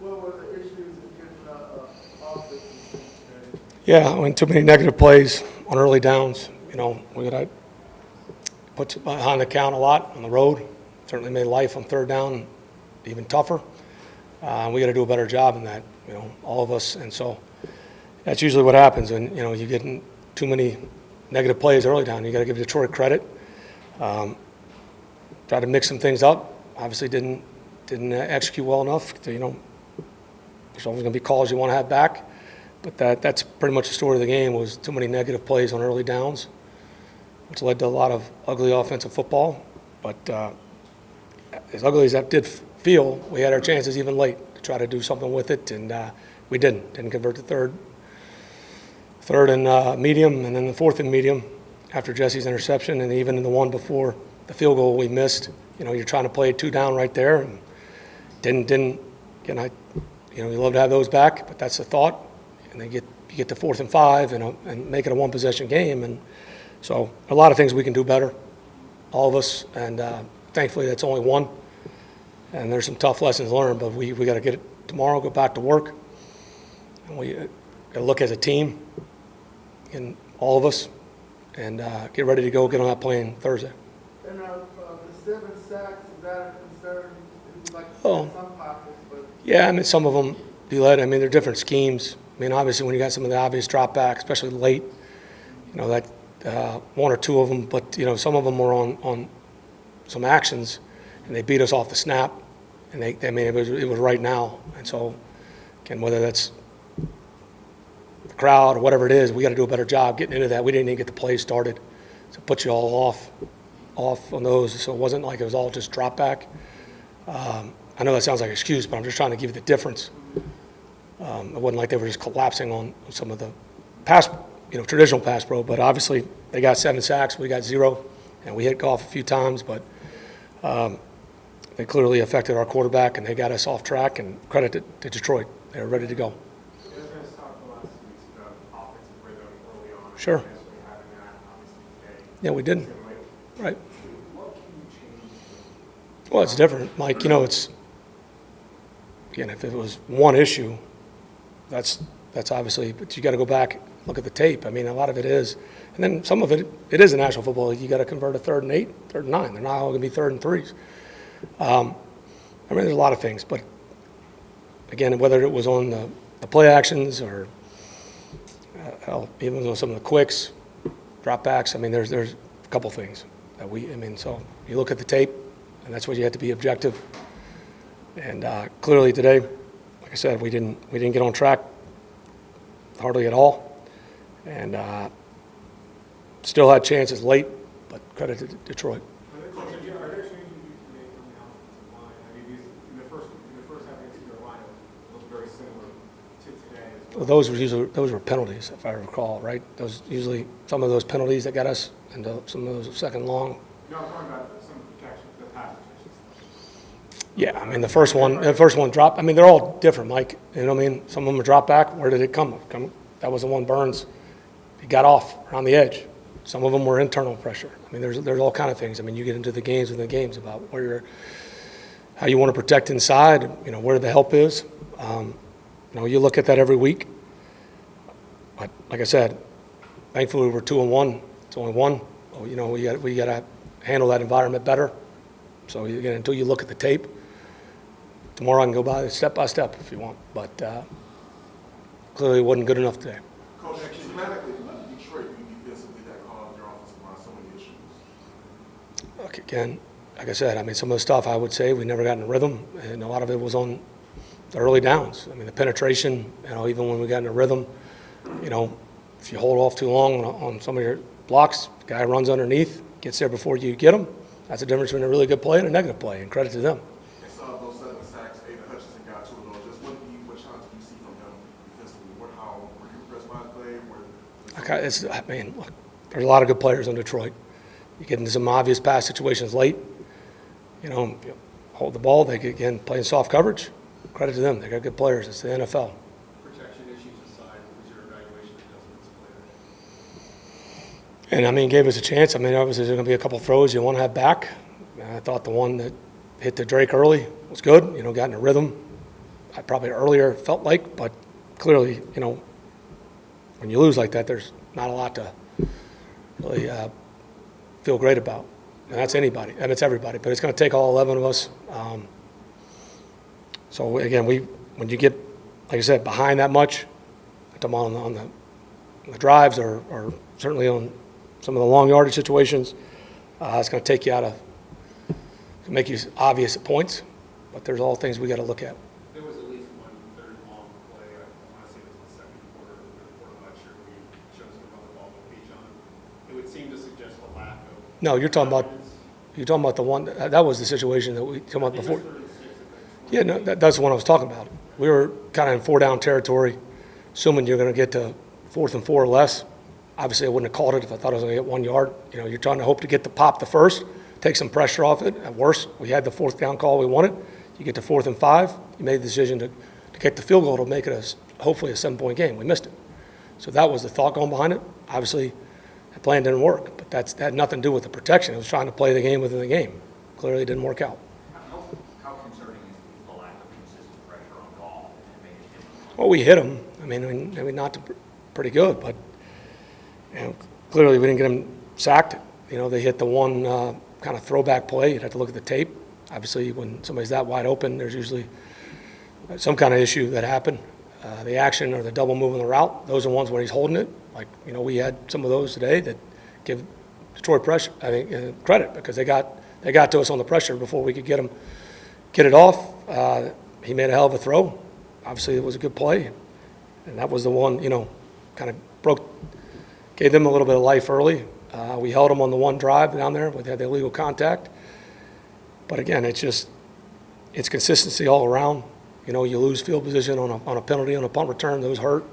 What were the issues in getting offense? Yeah, I mean, too many negative plays on early downs. You know, we got to put behind the count a lot on the road. Certainly made life on third down even tougher. We got to do a better job in that, you know, all of us. And so that's usually what happens when, you know, you get in too many negative plays early down. You got to give Detroit credit. Try to mix some things up. Obviously didn't execute well enough. You know, there's always going to be calls you want to have back. But that's pretty much the story of the game, was too many negative plays on early downs, which led to a lot of ugly offensive football. But as ugly as that did feel, we had our chances even late to try to do something with it, and we didn't convert the third and medium, and then the fourth and medium after Jesse's interception, and even in the one before the field goal we missed. You know, you're trying to play 2 down right there, and didn't. Again, you love to have those back, but that's the thought. And then you get to 4th and 5 and make it a 1-possession game. And so a lot of things we can do better, all of us. And thankfully that's only one. And there's some tough lessons learned, but we got to get it tomorrow, go back to work. And we got to look as a team, and all of us, and get ready to go get on that plane Thursday. And the 7 sacks, is that a concern? Like Oh. some pockets, but Yeah, I mean, some of them be led. I mean, they're different schemes. I mean, obviously, when you got some of the obvious drop back, especially late, you know, that 1 or 2 of them, but, you know, some of them were on some actions, and they beat us off the snap, and I mean, it was right now. And so, again, whether that's the crowd or whatever it is, we got to do a better job getting into that. We didn't even get the play started, so put you all off on those. So it wasn't like it was all just drop back. I know that sounds like an excuse, but I'm just trying to give you the difference. It wasn't like they were just collapsing on some of the pass, you know, traditional pass pro, but obviously they got 7 sacks, we got 0, and we hit Goff a few times, but they clearly affected our quarterback, and they got us off track, and credit to Detroit. They were ready to go. You guys guys talked the last 2 weeks about offensive rhythm early on. Sure. You guys were having that, obviously, today. Yeah, we didn't. Same way. Right. What can you change? Well, it's different, Mike. You know, it's, again, if it was one issue, that's obviously, but you got to go back, look at the tape. I mean, a lot of it is, and then some of it is in National Football League. You got to convert a 3rd and 8, 3rd and 9. They're not all going to be 3rd and 3s. I mean, there's a lot of things, but again, whether it was on the play actions or even on some of the quicks, drop backs, I mean, there's a couple things that so you look at the tape, and that's what you have to be objective. And clearly today, like I said, we didn't get on track hardly at all, and still had chances late, but credit to Detroit. Are there changes you can make on the offensive line? I mean, in the first half against Carolina, it looked very similar to today as well. Well, those were penalties, if I recall, right? Those usually some of those penalties that got us into some of those second long. No, I'm talking about some protection, the pass protection. Yeah, I mean the first one dropped. I mean they're all different, Mike. You know what I mean? Some of them are drop back. Where did it come? That was the one Burns. He got off around the edge. Some of them were internal pressure. I mean there's all kind of things. I mean you get into the games within the games about how you want to protect inside. You know where the help is. You know you look at that every week. But like I said, thankfully we're 2-1. It's only 1. Well, you know we got to handle that environment better. So again, until you look at the tape. Tomorrow I can go by step if you want, but clearly it wasn't good enough today. Coach, schematically, what did Detroit do defensively that caused your offensive line so many issues? Look, again, like I said, I mean, some of the stuff I would say we never got in a rhythm, and a lot of it was on the early downs. I mean, the penetration, you know, even when we got in a rhythm, you know, if you hold off too long on some of your blocks, the guy runs underneath, gets there before you get him. That's the difference between a really good play and a negative play, and credit to them. And so those 7 sacks, Aiden Hutchinson got 2 of those. Just what challenge do you see from him defensively? How were you impressed by his play? I mean, look, there's a lot of good players in Detroit. You get into some obvious pass situations late, you know, hold the ball. They get, again, playing soft coverage. Credit to them. They got good players. It's the NFL. Protection issues aside, what was your evaluation adjustments player? And, I mean, gave us a chance. I mean, obviously there's going to be a couple throws you want to have back. I thought the one that hit to Drake early was good. You know, got in a rhythm. I probably earlier felt like, but clearly, when you lose like that, there's not a lot to really feel great about. And that's anybody, and it's everybody, but it's going to take all 11 of us. So again, when you get, like I said, behind that much, on the drives or certainly on some of the long yardage situations, it's going to take you out of, make you obvious at points, but there's all things we got to look at. There was at least one third long play, I want to say it was the second quarter, or third quarter, I'm not sure, we showed some of the ball with Beach on it. It would seem to suggest a lack of. No, you're talking about the one, that was the situation that we talked about before. Yeah, no, that's the one I was talking about. We were kind of in 4-down territory, assuming you're going to get to 4th and 4 or less. Obviously, I wouldn't have called it if I thought I was going to get 1 yard. You're trying to hope to get the pop the first, take some pressure off it. At worst, we had the 4th down call we wanted. You get to 4th and 5, you made the decision to kick the field goal to make it hopefully a 7-point game. We missed it. So that was the thought going behind it. Obviously, the plan didn't work, but that had nothing to do with the protection. It was trying to play the game within the game. Clearly, it didn't work out. How concerning is the lack of consistent pressure on call and making it? Well, we hit them. I mean, not pretty good, but clearly we didn't get them sacked. They hit the one kind of throwback play. You'd have to look at the tape. Obviously, when somebody's that wide open, there's usually some kind of issue that happened. The action or the double move on the route, those are ones when he's holding it. Like, we had some of those today that give Detroit credit because they got to us on the pressure before we could get it off. He made a hell of a throw. Obviously, it was a good play. And that was the one, kind of gave them a little bit of life early. We held them on the one drive down there. We had the illegal contact. But again, it's consistency all around. You lose field position on a penalty, on a punt return, those hurt.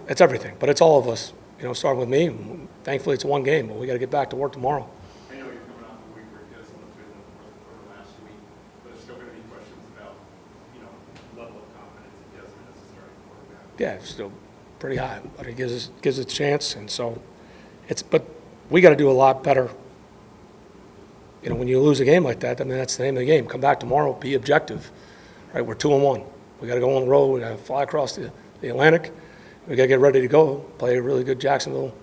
It's everything. But it's all of us, starting with me. Thankfully, it's one game, but we got to get back to work tomorrow. I know you're coming off the week where you had someone through the fourth quarter last week, but there's still going to be questions about, level of confidence in Desmond as a starting quarterback. Yeah, it's still pretty high, but it gives us a chance, and so but we got to do a lot better. When you lose a game like that, that's the name of the game. Come back tomorrow, be objective. Right, we're 2-1. We got to go on the road. We got to fly across the Atlantic. We got to get ready to go. Play a really good Jacksonville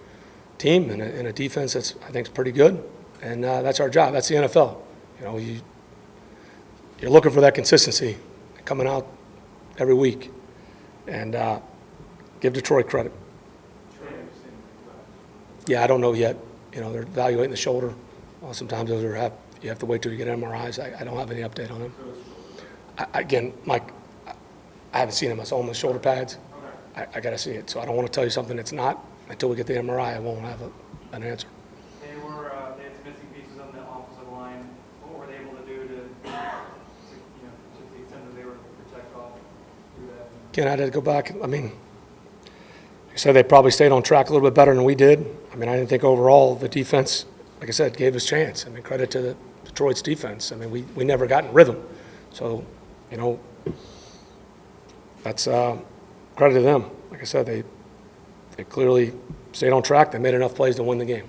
team and a defense that's I think is pretty good, and that's our job. That's the NFL. You're looking for that consistency coming out every week, and give Detroit credit. Yeah, I don't know yet. They're evaluating the shoulder. Well, sometimes those you have to wait till you get MRIs. I don't have any update on them. Again, Mike, I haven't seen him. I saw him with shoulder pads. I got to see it. So I don't want to tell you something that's not. Until we get the MRI, I won't have an answer. They had some missing pieces on the offensive line. What were they able to do to the extent that they were protect off through that? Again, I had to go back. You said they probably stayed on track a little bit better than we did. I didn't think overall the defense, like I said, gave us a chance. Credit to Detroit's defense. We never got in rhythm. So, that's credit to them. Like I said, they clearly stayed on track. They made enough plays to win the game.